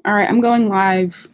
All right, I'm going live.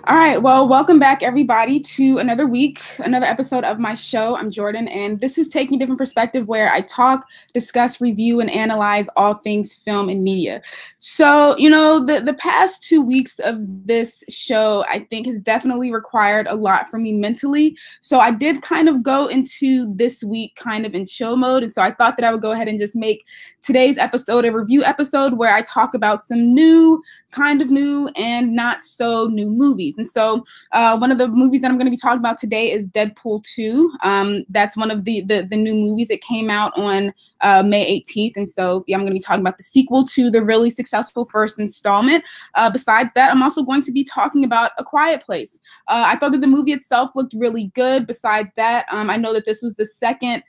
All right, well, welcome back, everybody, to another week, another episode of my show. I'm Jordan, and this is Taking a Different Perspective, where I talk, discuss, review, and analyze all things film and media. So, the past 2 weeks of this show, I think, has definitely required a lot from me mentally. So I did kind of go into this week kind of in chill mode, and so I thought that I would go ahead and just make today's episode a review episode where I talk about some new, kind of new, and not so new movies. And so one of the movies that I'm going to be talking about today is Deadpool 2. That's one of the new movies. It came out on May 18th. And so, yeah, I'm going to be talking about the sequel to the really successful first installment. Besides that, I'm also going to be talking about A Quiet Place. I thought that the movie itself looked really good. Besides that, I know that this was the second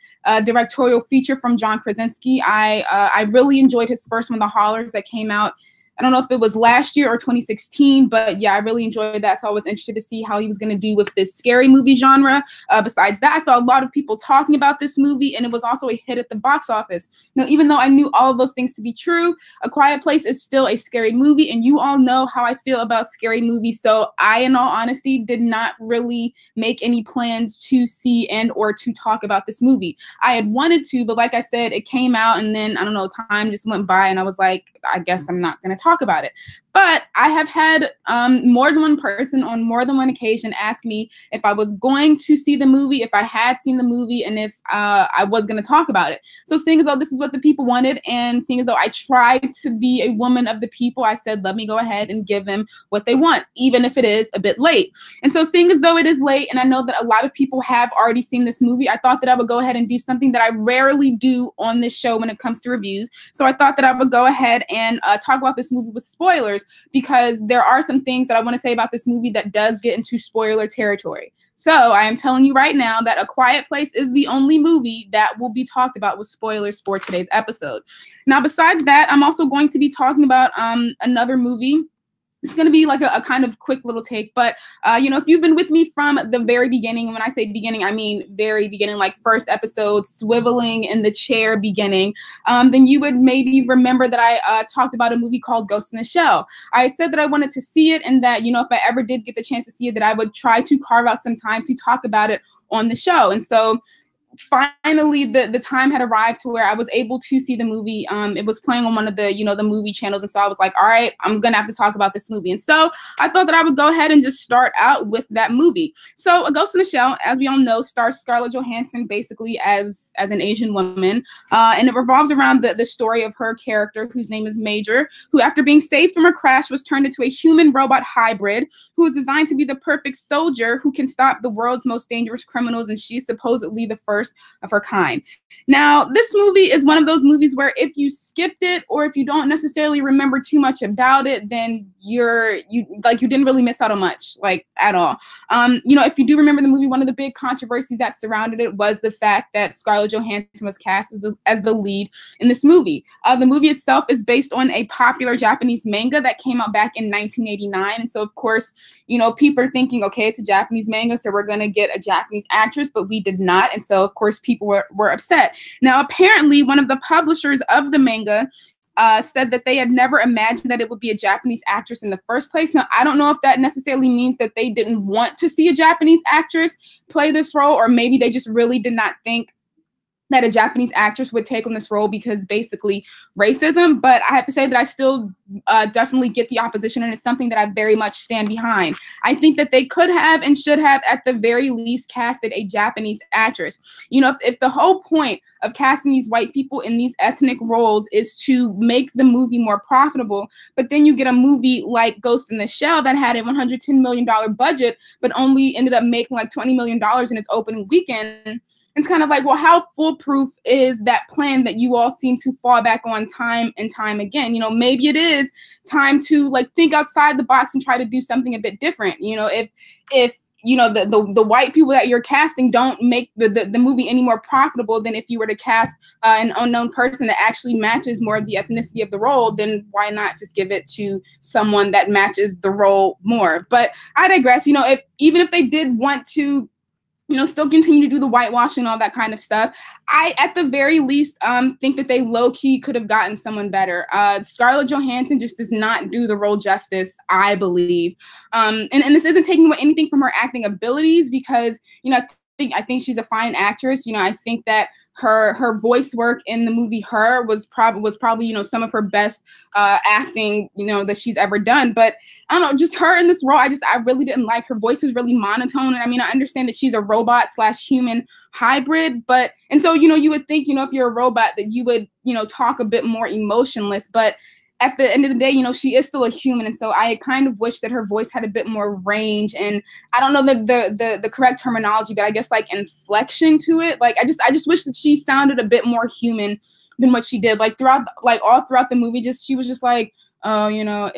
directorial feature from John Krasinski. I really enjoyed his first one, The Hollers, that came out, I don't know if it was last year or 2016, but yeah, I really enjoyed that. So I was interested to see how he was going to do with this scary movie genre. Besides that, I saw a lot of people talking about this movie, and it was also a hit at the box office. Now, even though I knew all of those things to be true, A Quiet Place is still a scary movie, and you all know how I feel about scary movies. So I, in all honesty, did not really make any plans to see and or to talk about this movie. I had wanted to, but like I said, it came out, and then, I don't know, time just went by, and I was like, I guess I'm not going to talk about it. But I have had more than one person on more than one occasion ask me if I was going to see the movie, if I had seen the movie, and if I was going to talk about it. So seeing as though this is what the people wanted, and seeing as though I tried to be a woman of the people, I said, let me go ahead and give them what they want, even if it is a bit late. And so seeing as though it is late, and I know that a lot of people have already seen this movie, I thought that I would go ahead and do something that I rarely do on this show when it comes to reviews. So I thought that I would go ahead and talk about this movie with spoilers, because there are some things that I want to say about this movie that does get into spoiler territory. So I am telling you right now that A Quiet Place is the only movie that will be talked about with spoilers for today's episode. Now, besides that, I'm also going to be talking about another movie. It's going to be like a kind of quick little take, but, if you've been with me from the very beginning, and when I say beginning, I mean very beginning, like first episode, swiveling in the chair beginning, then you would maybe remember that I talked about a movie called Ghost in the Shell. I said that I wanted to see it, and that, if I ever did get the chance to see it, that I would try to carve out some time to talk about it on the show. And so finally the time had arrived to where I was able to see the movie. It was playing on one of the the movie channels, and so I was like, all right, I'm gonna have to talk about this movie. And so I thought that I would go ahead and just start out with that movie. So A Ghost in the Shell, as we all know, stars Scarlett Johansson basically as an Asian woman, and it revolves around the story of her character, whose name is Major, who, after being saved from a crash, was turned into a human robot hybrid who is designed to be the perfect soldier who can stop the world's most dangerous criminals, and she's supposedly the first of her kind. Now, this movie is one of those movies where if you skipped it, or if you don't necessarily remember too much about it, then you didn't really miss out on much, like, at all. If you do remember the movie, one of the big controversies that surrounded it was the fact that Scarlett Johansson was cast as the lead in this movie. The movie itself is based on a popular Japanese manga that came out back in 1989, and so of course, people are thinking, okay, it's a Japanese manga, so we're gonna get a Japanese actress, but we did not, and so of course people were upset. Now, apparently, one of the publishers of the manga said that they had never imagined that it would be a Japanese actress in the first place. Now, I don't know if that necessarily means that they didn't want to see a Japanese actress play this role, or maybe they just really did not think that a Japanese actress would take on this role because basically racism. But I have to say that I still definitely get the opposition, and it's something that I very much stand behind. I think that they could have and should have at the very least casted a Japanese actress. You know, if the whole point of casting these white people in these ethnic roles is to make the movie more profitable, but then you get a movie like Ghost in the Shell that had a $110 million budget, but only ended up making like $20 million in its opening weekend, it's kind of like, well, how foolproof is that plan that you all seem to fall back on time and time again? You know, maybe it is time to like think outside the box and try to do something a bit different. You know, if you know the white people that you're casting don't make the movie any more profitable than if you were to cast an unknown person that actually matches more of the ethnicity of the role, then why not just give it to someone that matches the role more? But I digress. You know, even if they did want to, you know, still continue to do the whitewashing and all that kind of stuff, I, at the very least, think that they low-key could have gotten someone better. Scarlett Johansson just does not do the role justice, I believe. And this isn't taking away anything from her acting abilities, because, you know, I think she's a fine actress. You know, I think that her voice work in the movie Her was probably, you know, some of her best acting, you know, that she's ever done. But I don't know, just her in this role, I really didn't like. Her voice was really monotone. And I mean, I understand that she's a robot / human hybrid, and so, you know, you would think, you know, if you're a robot that you would, you know, talk a bit more emotionless, but at the end of the day, you know, she is still a human. And so I kind of wish that her voice had a bit more range, and I don't know the correct terminology, but I guess like inflection to it. Like, I just wish that she sounded a bit more human than what she did. Like all throughout the movie, she was just like, oh, you know,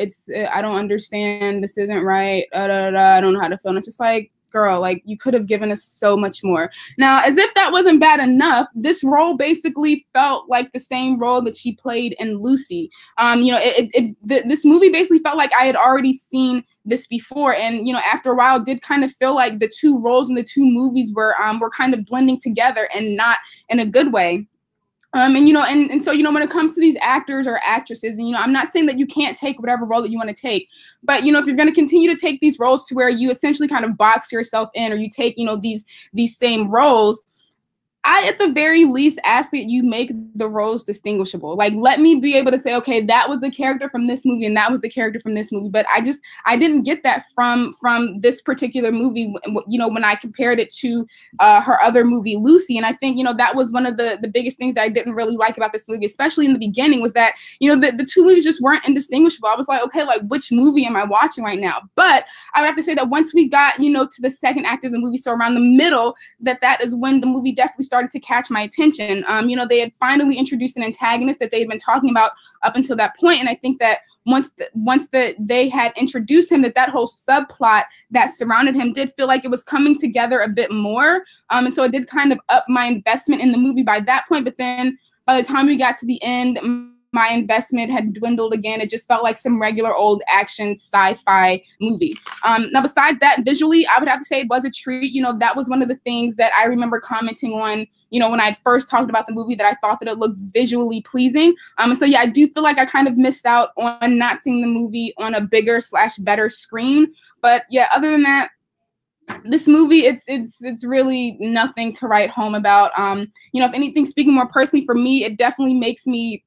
I don't understand. This isn't right. I don't know how to feel. And it's just like, girl, like, you could have given us so much more. Now, as if that wasn't bad enough, this role basically felt like the same role that she played in Lucy. You know, this movie basically felt like I had already seen this before, and, you know, after a while, it did kind of feel like the two roles in the two movies were kind of blending together, and not in a good way. And, you know, and so, you know, when it comes to these actors or actresses, and, you know, I'm not saying that you can't take whatever role that you want to take, but, you know, if you're going to continue to take these roles to where you essentially kind of box yourself in, or you take, you know, these same roles, I, at the very least, ask that you make the roles distinguishable. Like, let me be able to say, okay, that was the character from this movie, and that was the character from this movie. But I didn't get that from this particular movie, you know, when I compared it to her other movie, Lucy. And I think, you know, that was one of the biggest things that I didn't really like about this movie, especially in the beginning, was that, you know, the two movies just weren't indistinguishable. I was like, okay, like, which movie am I watching right now? But I would have to say that once we got, you know, to the second act of the movie, so around the middle, that is when the movie definitely started to catch my attention. You know, they had finally introduced an antagonist that they had been talking about up until that point, and I think that once they had introduced him, that whole subplot that surrounded him did feel like it was coming together a bit more, and so it did kind of up my investment in the movie by that point. But then by the time we got to the end, my investment had dwindled again. It just felt like some regular old action sci-fi movie. Now, besides that, visually, I would have to say it was a treat. You know, that was one of the things that I remember commenting on, you know, when I had first talked about the movie, that I thought that it looked visually pleasing. And so, yeah, I do feel like I kind of missed out on not seeing the movie on a bigger / better screen. But yeah, other than that, this movie, it's really nothing to write home about. You know, if anything, speaking more personally for me, it definitely makes me,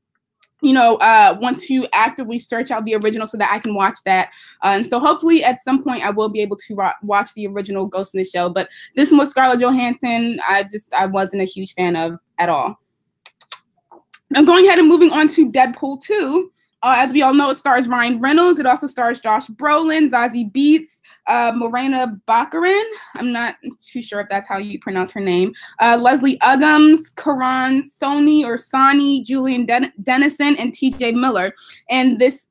you know, want to actively search out the original so that I can watch that. And so hopefully at some point I will be able to watch the original Ghost in the Shell. But this one with Scarlett Johansson, I wasn't a huge fan of at all. Now, going ahead and moving on to Deadpool 2. As we all know, it stars Ryan Reynolds. It also stars Josh Brolin, Zazie Beetz, Morena Baccarin. I'm not too sure if that's how you pronounce her name. Leslie Uggams, Karan Soni, Julian Dennison, and T.J. Miller. And this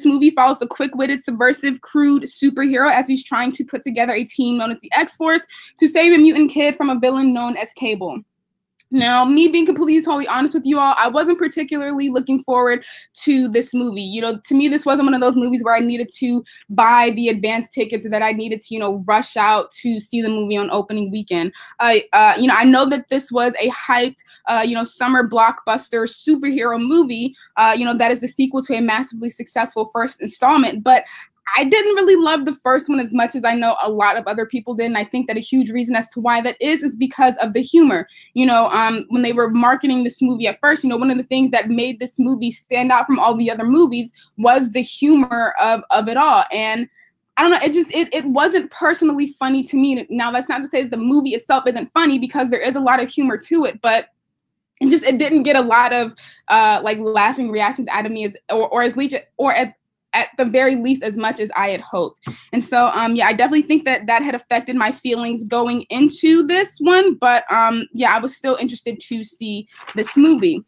movie follows the quick-witted, subversive, crude superhero as he's trying to put together a team known as the X-Force to save a mutant kid from a villain known as Cable. Now, me being completely totally honest with you all, I wasn't particularly looking forward to this movie. To me, this wasn't one of those movies where I needed to buy the advance tickets or that I needed to, rush out to see the movie on opening weekend. I know that this was a hyped, summer blockbuster superhero movie, that is the sequel to a massively successful first installment, but I didn't really love the first one as much as I know a lot of other people did. And I think that a huge reason as to why that is because of the humor. When they were marketing this movie at first, one of the things that made this movie stand out from all the other movies was the humor of it all. And I don't know, it wasn't personally funny to me. Now, that's not to say that the movie itself isn't funny, because there is a lot of humor to it, but it didn't get a lot of like laughing reactions out of me at the very least as much as I had hoped. And so, I definitely think that had affected my feelings going into this one. But I was still interested to see this movie.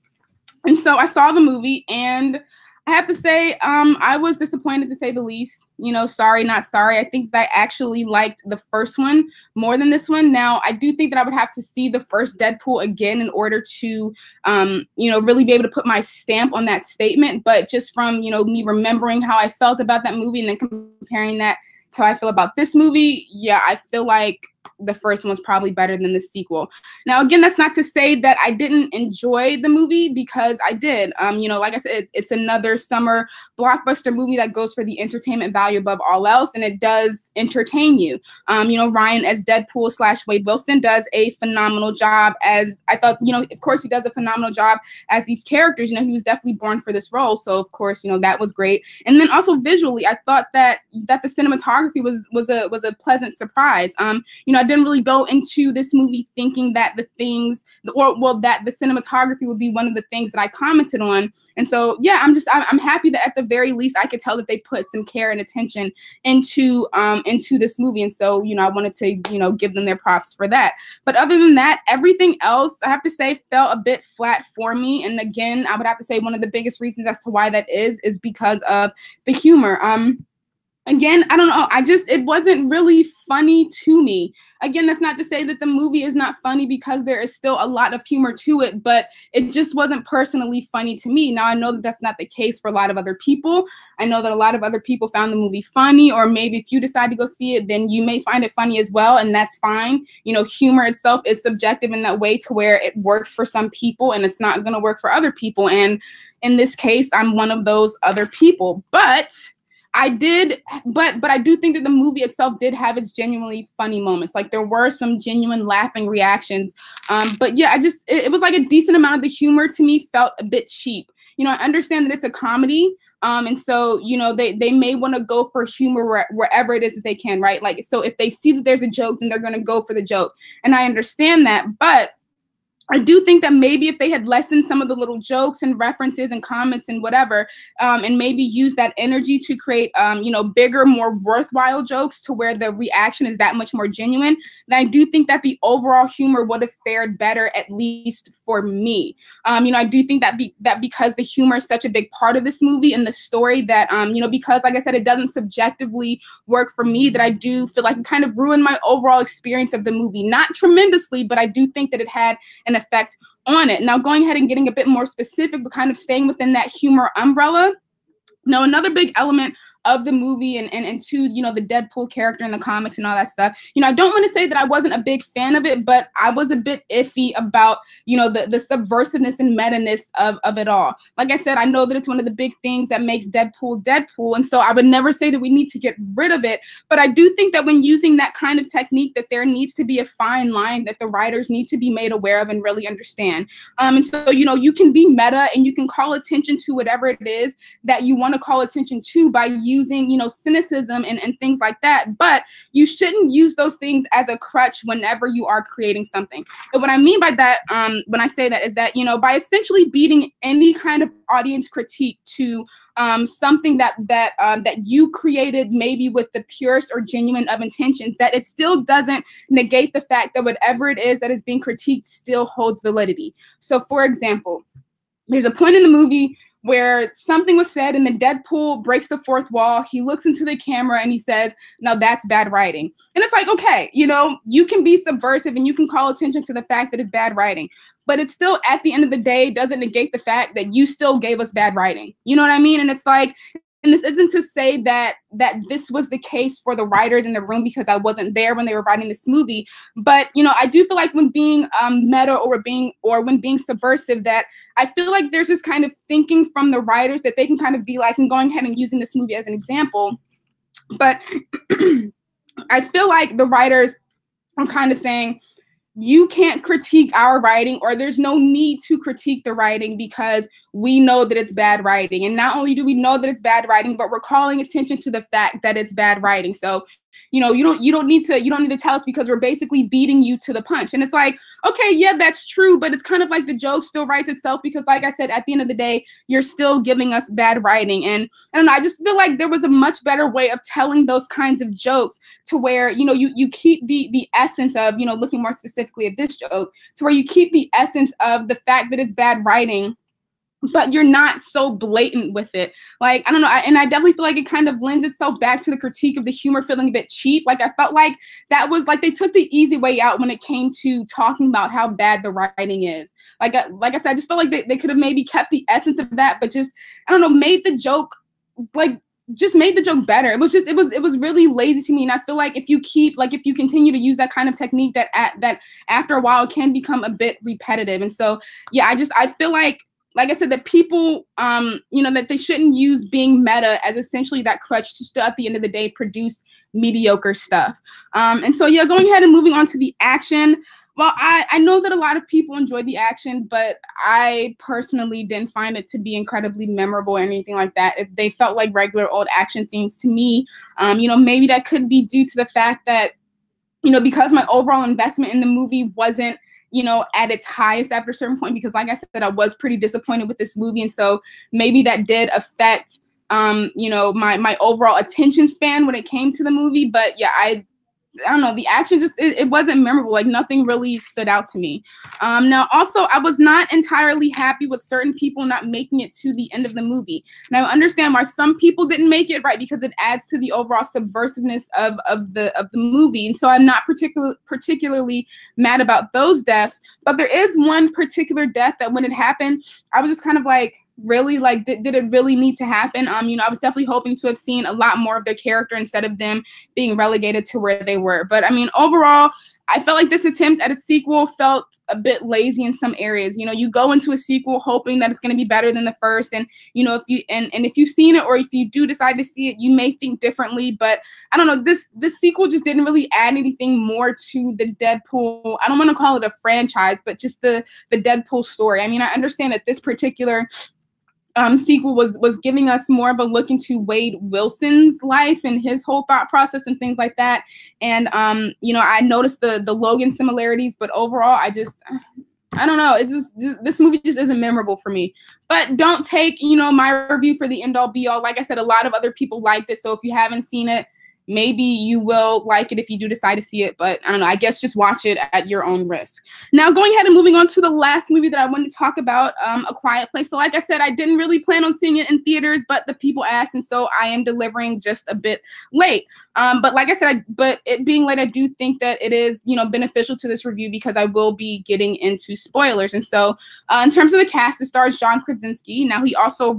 And so I saw the movie, and I have to say, I was disappointed, to say the least. Sorry, not sorry. I think that I actually liked the first one more than this one. Now, I do think that I would have to see the first Deadpool again in order to, really be able to put my stamp on that statement. But just from, me remembering how I felt about that movie and then comparing that to how I feel about this movie, I feel like the first one was probably better than the sequel. Now, again, that's not to say that I didn't enjoy the movie, because I did. Like I said, it's another summer blockbuster movie that goes for the entertainment value above all else, and it does entertain you. Ryan as Deadpool / Wade Wilson does a phenomenal job, as I thought, of course he does a phenomenal job as these characters. He was definitely born for this role, so of course, that was great. And then also visually, I thought that the cinematography was a pleasant surprise. I didn't really go into this movie thinking that that the cinematography would be one of the things that I commented on. And so, I'm happy that at the very least I could tell that they put some care and attention into this movie. And so, I wanted to, give them their props for that. But other than that, everything else, I have to say, felt a bit flat for me. And again, I would have to say one of the biggest reasons as to why that is because of the humor. Again, I don't know. It wasn't really funny to me. Again, that's not to say that the movie is not funny, because there is still a lot of humor to it, but it just wasn't personally funny to me. Now, I know that that's not the case for a lot of other people. I know that a lot of other people found the movie funny, or maybe if you decide to go see it, then you may find it funny as well, and that's fine. Humor itself is subjective in that way, to where it works for some people and it's not going to work for other people. And in this case, I'm one of those other people. But I do think that the movie itself did have its genuinely funny moments. Like, there were some genuine laughing reactions. But it was like a decent amount of the humor to me felt a bit cheap. I understand that it's a comedy. And so, they may want to go for humor wherever it is that they can, right? Like, so if they see that there's a joke, then they're going to go for the joke. And I understand that, but I do think that maybe if they had lessened some of the little jokes and references and comments and whatever, and maybe use that energy to create, bigger, more worthwhile jokes, to where the reaction is that much more genuine, then I do think that the overall humor would have fared better, at least for me. I do think that because the humor is such a big part of this movie and the story, that, because, like I said, it doesn't subjectively work for me, that I do feel like it kind of ruined my overall experience of the movie. Not tremendously, but I do think that it had an effect on it. Now, going ahead and getting a bit more specific, but kind of staying within that humor umbrella. Now, another big element of the movie and to, the Deadpool character in the comics and all that stuff, I don't want to say that I wasn't a big fan of it, but I was a bit iffy about, the subversiveness and meta-ness of it all. Like I said, I know that it's one of the big things that makes Deadpool Deadpool, and so I would never say that we need to get rid of it, but I do think that when using that kind of technique, that there needs to be a fine line that the writers need to be made aware of and really understand. And so, you can be meta and you can call attention to whatever it is that you want to call attention to by using, cynicism and things like that. But you shouldn't use those things as a crutch whenever you are creating something. And what I mean by that, when I say that, is that, by essentially beating any kind of audience critique to something that you created, maybe with the purest or genuine of intentions, that it still doesn't negate the fact that whatever it is that is being critiqued still holds validity. So, for example, there's a point in the movie where something was said and then Deadpool breaks the fourth wall. He looks into the camera and he says, "Now that's bad writing." And it's like, okay, you can be subversive and you can call attention to the fact that it's bad writing. but it's still, at the end of the day, doesn't negate the fact that you still gave us bad writing. You know what I mean? And it's like, and this isn't to say that this was the case for the writers in the room, because I wasn't there when they were writing this movie. But, you know, I do feel like when being meta or when being subversive, that I feel like there's this kind of thinking from the writers that they can kind of be like, and going ahead and using this movie as an example. But I feel like the writers are kind of saying, you can't critique our writing, or there's no need to critique the writing because we know that it's bad writing. And not only do we know that it's bad writing, but we're calling attention to the fact that it's bad writing. So, you know, you don't need to tell us, because we're basically beating you to the punch. And it's like, okay, yeah, that's true, but it's kind of like the joke still writes itself, because like I said, at the end of the day, you're still giving us bad writing. And I don't know, I just feel like there was a much better way of telling those kinds of jokes, to where, you know, you keep the essence of, you know, looking more specifically at this joke, to where you keep the essence of the fact that it's bad writing, but you're not so blatant with it. Like, I don't know. And I definitely feel like it kind of lends itself back to the critique of the humor feeling a bit cheap. Like, I felt like that was like, they took the easy way out when it came to talking about how bad the writing is. Like I said, I just felt like they could have maybe kept the essence of that, but just, I don't know, made the joke, like, just made the joke better. It was really lazy to me. And I feel like if you continue to use that kind of technique, that after a while it can become a bit repetitive. And so, yeah, I feel like I said, that people, you know, that they shouldn't use being meta as essentially that crutch to still, at the end of the day, produce mediocre stuff. And so, yeah, going ahead and moving on to the action. Well, I know that a lot of people enjoyed the action, but I personally didn't find it to be incredibly memorable or anything like that. If they felt like regular old action scenes to me, you know, maybe that could be due to the fact that, you know, because my overall investment in the movie wasn't, you know, at its highest after a certain point, because like I said, I was pretty disappointed with this movie. And so maybe that did affect, you know, my overall attention span when it came to the movie. But yeah, I don't know, the action just, it wasn't memorable. Like, nothing really stood out to me. Now, also, I was not entirely happy with certain people not making it to the end of the movie. Now, I understand why some people didn't make it, right, because it adds to the overall subversiveness of the movie. And so I'm not particularly mad about those deaths. But there is one particular death that when it happened, I was just kind of like, really, like, did it really need to happen? You know, I was definitely hoping to have seen a lot more of their character instead of them being relegated to where they were. But I mean, overall, I felt like this attempt at a sequel felt a bit lazy in some areas. You know, you go into a sequel hoping that it's going to be better than the first, and you know, if you've seen it, or if you do decide to see it, you may think differently. But I don't know, this sequel just didn't really add anything more to the Deadpool. I don't want to call it a franchise, but just the Deadpool story. I mean, I understand that this particular sequel was giving us more of a look into Wade Wilson's life and his whole thought process and things like that. And you know, I noticed the Logan similarities, but overall, I don't know. It's just, this movie just isn't memorable for me. But don't take, you know, my review for the end all be all. Like I said, a lot of other people liked it, so if you haven't seen it, maybe you will like it if you do decide to see it. But I don't know, I guess just watch it at your own risk. Now, going ahead and moving on to the last movie that I wanted to talk about, A Quiet Place. So like I said, I didn't really plan on seeing it in theaters, but the people asked, and so I am delivering just a bit late. But like I said, but it being late, I do think that it is, you know, beneficial to this review, because I will be getting into spoilers. And so in terms of the cast, it stars John Krasinski. Now, he also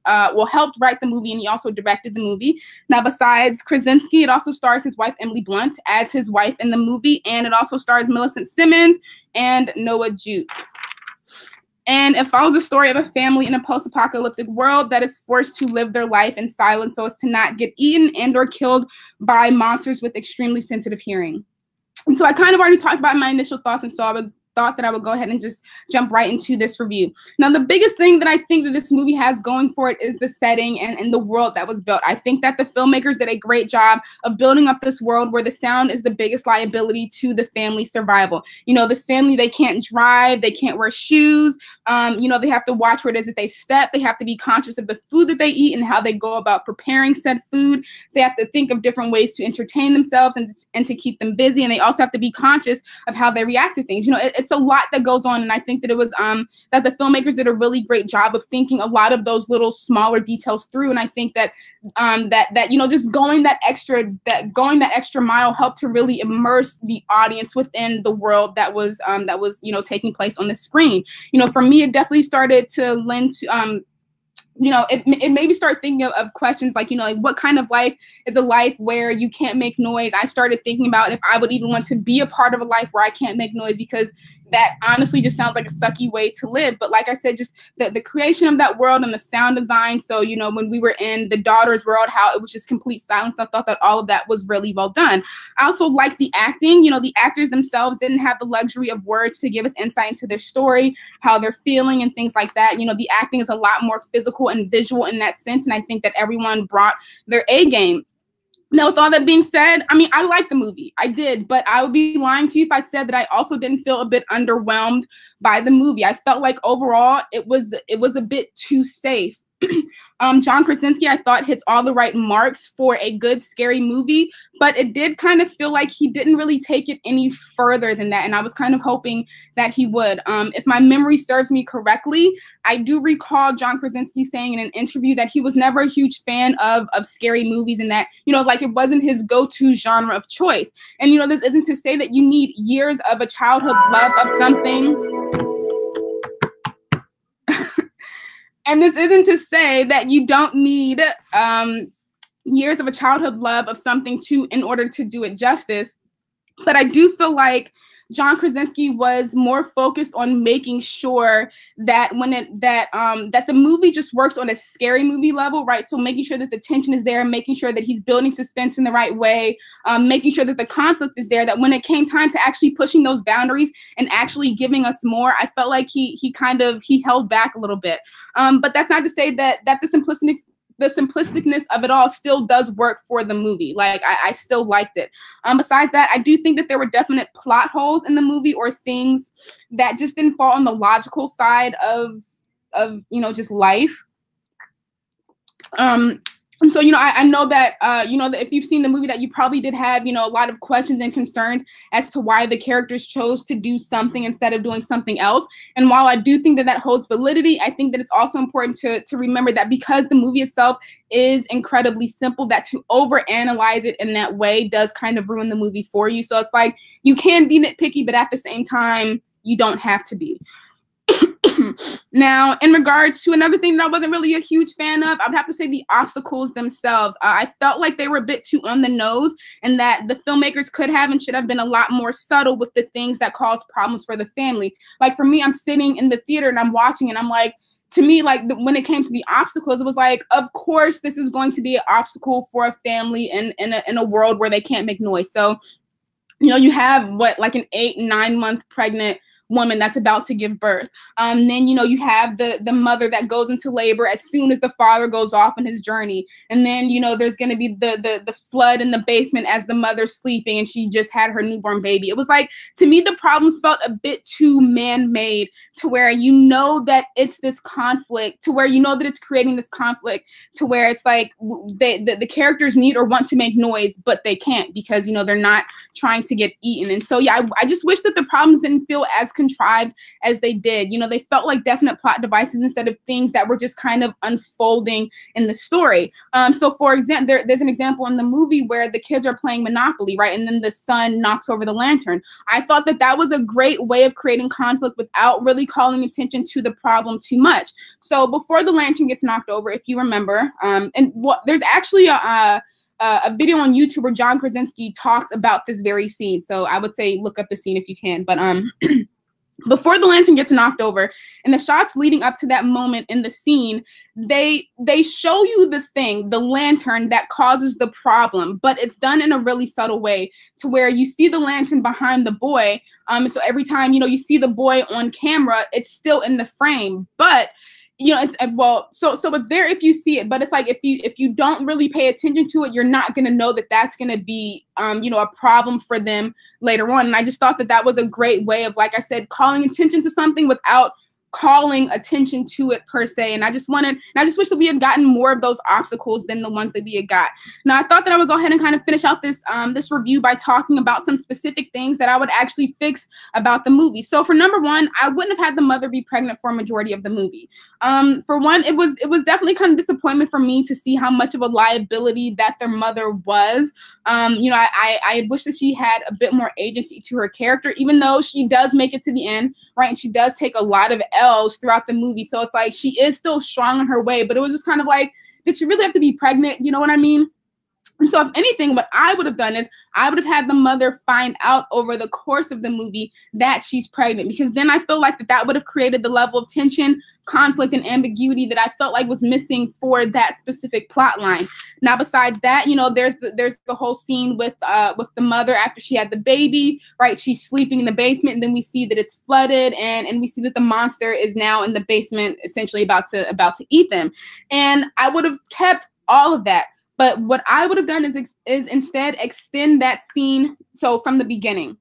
helped write the movie, and he also directed the movie. Now, besides Krasinski, it also stars his wife, Emily Blunt, as his wife in the movie, and it also stars Millicent Simmons and Noah Jupe. And it follows the story of a family in a post-apocalyptic world that is forced to live their life in silence so as to not get eaten and or killed by monsters with extremely sensitive hearing. And so I kind of already talked about my initial thoughts, and so I thought that I would go ahead and just jump right into this review. Now, the biggest thing that I think that this movie has going for it is the setting and the world that was built. I think that the filmmakers did a great job of building up this world where the sound is the biggest liability to the family's survival. You know, this family, they can't drive, they can't wear shoes, you know, they have to watch where it is that they step, they have to be conscious of the food that they eat and how they go about preparing said food. They have to think of different ways to entertain themselves and to keep them busy, and they also have to be conscious of how they react to things. You know, it's it's a lot that goes on, and I think that it was that the filmmakers did a really great job of thinking a lot of those little smaller details through, and I think that just going that extra mile helped to really immerse the audience within the world that was taking place on the screen. For me, it definitely started to lend to it made me start thinking of questions like, what kind of life is a life where you can't make noise? I started thinking about if I would even want to be a part of a life where I can't make noise, because that honestly just sounds like a sucky way to live. But like I said, just the creation of that world and the sound design. So, when we were in the daughter's world, how it was just complete silence. I thought that all of that was really well done. I also like the acting. The actors themselves didn't have the luxury of words to give us insight into their story, how they're feeling and things like that. The acting is a lot more physical and visual in that sense. And I think that everyone brought their A game. Now, with all that being said, I liked the movie. I did, but I would be lying to you if I said that I also didn't feel a bit underwhelmed by the movie. I felt like overall it was a bit too safe. John Krasinski, I thought, hits all the right marks for a good scary movie, but it did kind of feel like he didn't really take it any further than that, and I was kind of hoping that he would. If my memory serves me correctly, I do recall John Krasinski saying in an interview that he was never a huge fan of scary movies, and that, like, it wasn't his go-to genre of choice. And, this isn't to say that you need years of a childhood love of something. And this isn't to say that you don't need years of a childhood love of something in order to do it justice. But I do feel like John Krasinski was more focused on making sure that that the movie just works on a scary movie level, right? So making sure that the tension is there, making sure that he's building suspense in the right way, making sure that the conflict is there, that when it came time to actually pushing those boundaries and actually giving us more, I felt like he held back a little bit. But that's not to say that the simplisticness of it all still does work for the movie. Like, I still liked it. Besides that, I do think that there were definite plot holes in the movie, or things that just didn't fall on the logical side of just life. And so, I know that, that if you've seen the movie, that you probably did have, a lot of questions and concerns as to why the characters chose to do something instead of doing something else. And while I do think that holds validity, I think that it's also important to remember that because the movie itself is incredibly simple, that to overanalyze it in that way does kind of ruin the movie for you. So it's like, you can be nitpicky, but at the same time, you don't have to be. Now, in regards to another thing that I wasn't really a huge fan of, I would have to say the obstacles themselves. I felt like they were a bit too on the nose, and that the filmmakers could have and should have been a lot more subtle with the things that cause problems for the family. Like, for me, I'm sitting in the theater and I'm watching, and I'm like, to me, like, when it came to the obstacles, it was like, of course, this is going to be an obstacle for a family in a world where they can't make noise. So, you have like an 8-9 month pregnant woman that's about to give birth. Then, you have the mother that goes into labor as soon as the father goes off on his journey. And then, there's going to be the flood in the basement as the mother's sleeping and she just had her newborn baby. It was like, to me, the problems felt a bit too man-made, to where that it's this conflict, to where that it's creating this conflict, to where it's like the characters need or want to make noise, but they can't because, they're not trying to get eaten. And so, yeah, I just wish that the problems didn't feel as contrived as they did. They felt like definite plot devices instead of things that were just kind of unfolding in the story. So for example, there's an example in the movie where the kids are playing Monopoly, right? And then the son knocks over the lantern. I thought that was a great way of creating conflict without really calling attention to the problem too much. So before the lantern gets knocked over, if you remember, there's actually a video on YouTube where John Krasinski talks about this very scene. So I would say look up the scene if you can. But before the lantern gets knocked over, and the shots leading up to that moment in the scene, they show you the lantern that causes the problem, but it's done in a really subtle way, to where you see the lantern behind the boy. And so every time, you see the boy on camera, it's still in the frame, but so it's there if you see it, but it's like, if you don't really pay attention to it, you're not going to know that that's going to be, a problem for them later on. And I just thought that was a great way of, like I said, calling attention to something without calling attention to it per se. And I just wish that we had gotten more of those obstacles than the ones that we had got. Now, I thought that I would go ahead and kind of finish out this this review by talking about some specific things that I would actually fix about the movie. So for number one, I wouldn't have had the mother be pregnant for a majority of the movie. For one, it was definitely kind of disappointment for me to see how much of a liability that their mother was. I wish that she had a bit more agency to her character, even though she does make it to the end, right? And she does take a lot of L's throughout the movie. So it's like she is still strong in her way, but it was just kind of like, did she really have to be pregnant? You know what I mean? And so if anything, what I would have done is I would have had the mother find out over the course of the movie that she's pregnant, because then I feel like that would have created the level of tension, conflict, and ambiguity that I felt like was missing for that specific plot line. Now, besides that, there's the whole scene with the mother after she had the baby, right? She's sleeping in the basement, and then we see that it's flooded, and we see that the monster is now in the basement, essentially about to eat them. And I would have kept all of that. But what I would have done is instead extend that scene, so from the beginning.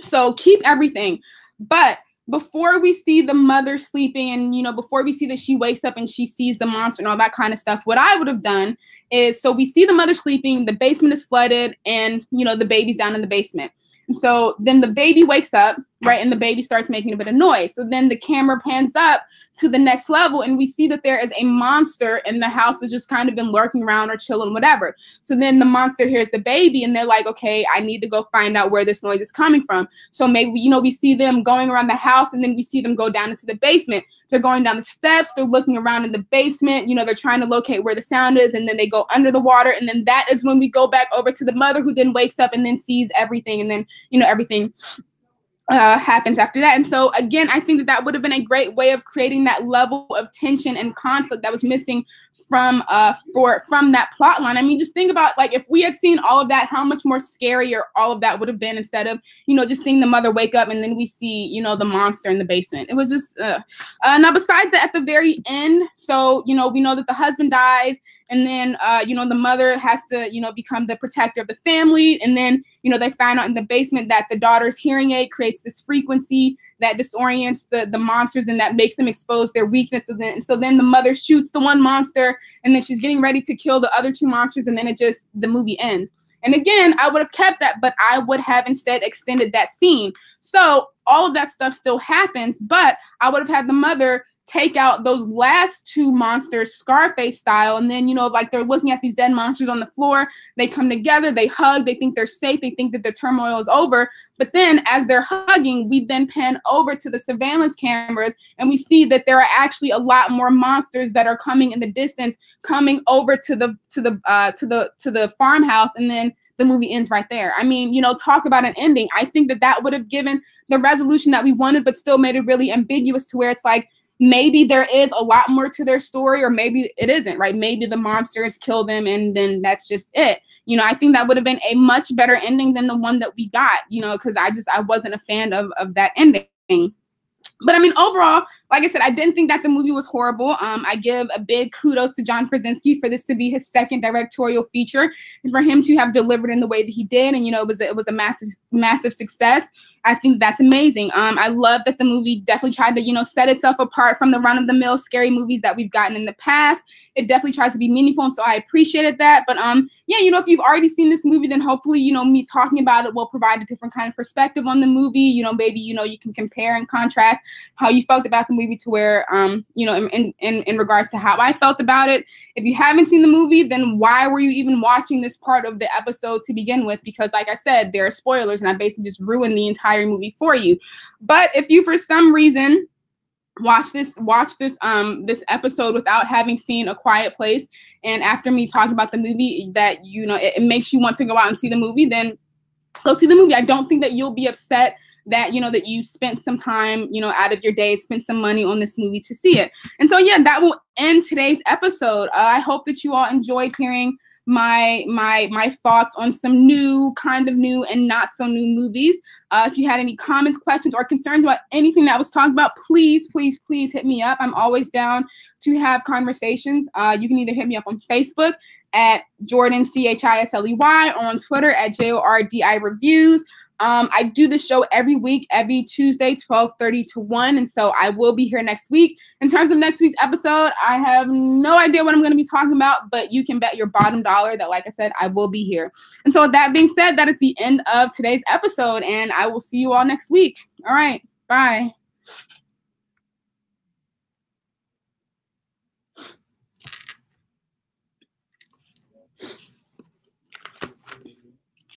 So keep everything. But before we see the mother sleeping and, before we see that she wakes up and she sees the monster and all that kind of stuff, what I would have done is, so we see the mother sleeping, the basement is flooded, and, the baby's down in the basement. And so then the baby wakes up, right, and the baby starts making a bit of noise. So then the camera pans up to the next level, and we see that there is a monster in the house that's just kind of been lurking around or chilling, whatever. So then the monster hears the baby, and they're like, okay, I need to go find out where this noise is coming from. So maybe, we see them going around the house, and then we see them go down into the basement. They're going down the steps. They're looking around in the basement. They're trying to locate where the sound is, and then they go under the water. And then that is when we go back over to the mother, who then wakes up and then sees everything. And then, everything happens after that. And so, again, I think that would have been a great way of creating that level of tension and conflict that was missing from that plot line. I mean, just think about, like, if we had seen all of that, how much more scarier all of that would have been, instead of, just seeing the mother wake up and then we see, the monster in the basement. It was just, now besides that, at the very end, so, we know that the husband dies, and then, the mother has to, become the protector of the family. And then, they find out in the basement that the daughter's hearing aid creates this frequency that disorients the monsters and that makes them expose their weakness. And so then the mother shoots the one monster, and then she's getting ready to kill the other two monsters. And then the movie ends. And again, I would have kept that, but I would have instead extended that scene. So all of that stuff still happens, but I would have had the mother take out those last two monsters, Scarface style, and then, like, they're looking at these dead monsters on the floor. They come together, they hug, they think they're safe, they think that the turmoil is over. But then as they're hugging, we then pan over to the surveillance cameras, and we see that there are actually a lot more monsters that are coming in the distance, coming over to the farmhouse, and then the movie ends right there. I mean, talk about an ending. I think that would have given the resolution that we wanted, but still made it really ambiguous, to where it's like, maybe there is a lot more to their story, or maybe it isn't, right? Maybe the monsters kill them and then that's just it. I think that would have been a much better ending than the one that we got, because I wasn't a fan of that ending. But I mean, overall, like I said, I didn't think that the movie was horrible. I give a big kudos to John Krasinski for this to be his second directorial feature, and for him to have delivered in the way that he did. And, it was a massive success. I think that's amazing. I love that the movie definitely tried to, set itself apart from the run-of-the-mill scary movies that we've gotten in the past. It definitely tries to be meaningful, and so I appreciated that. But yeah, if you've already seen this movie, then hopefully, me talking about it will provide a different kind of perspective on the movie. Maybe, you can compare and contrast how you felt about the movie to where, in regards to how I felt about it. If you haven't seen the movie, then why were you even watching this part of the episode to begin with? Because, like I said, there are spoilers, and I basically just ruined the entire movie for you. But if you, for some reason, watch this episode without having seen A Quiet Place, and after me talking about the movie, that it makes you want to go out and see the movie, then go see the movie. I don't think that you'll be upset that that you spent some time out of your day, spent some money on this movie to see it. And so yeah, that will end today's episode. I hope that you all enjoyed hearing my thoughts on some kind of new and not so new movies. If you had any comments, questions, or concerns about anything that was talked about, please hit me up. I'm always down to have conversations. You can either hit me up on Facebook at Jordan, Chisley, or on Twitter at JORDI Reviews. I do this show every week, every Tuesday, 12:30 to 1. And so I will be here next week. In terms of next week's episode, I have no idea what I'm going to be talking about, but you can bet your bottom dollar that, like I said, I will be here. And so with that being said, that is the end of today's episode, and I will see you all next week. All right. Bye.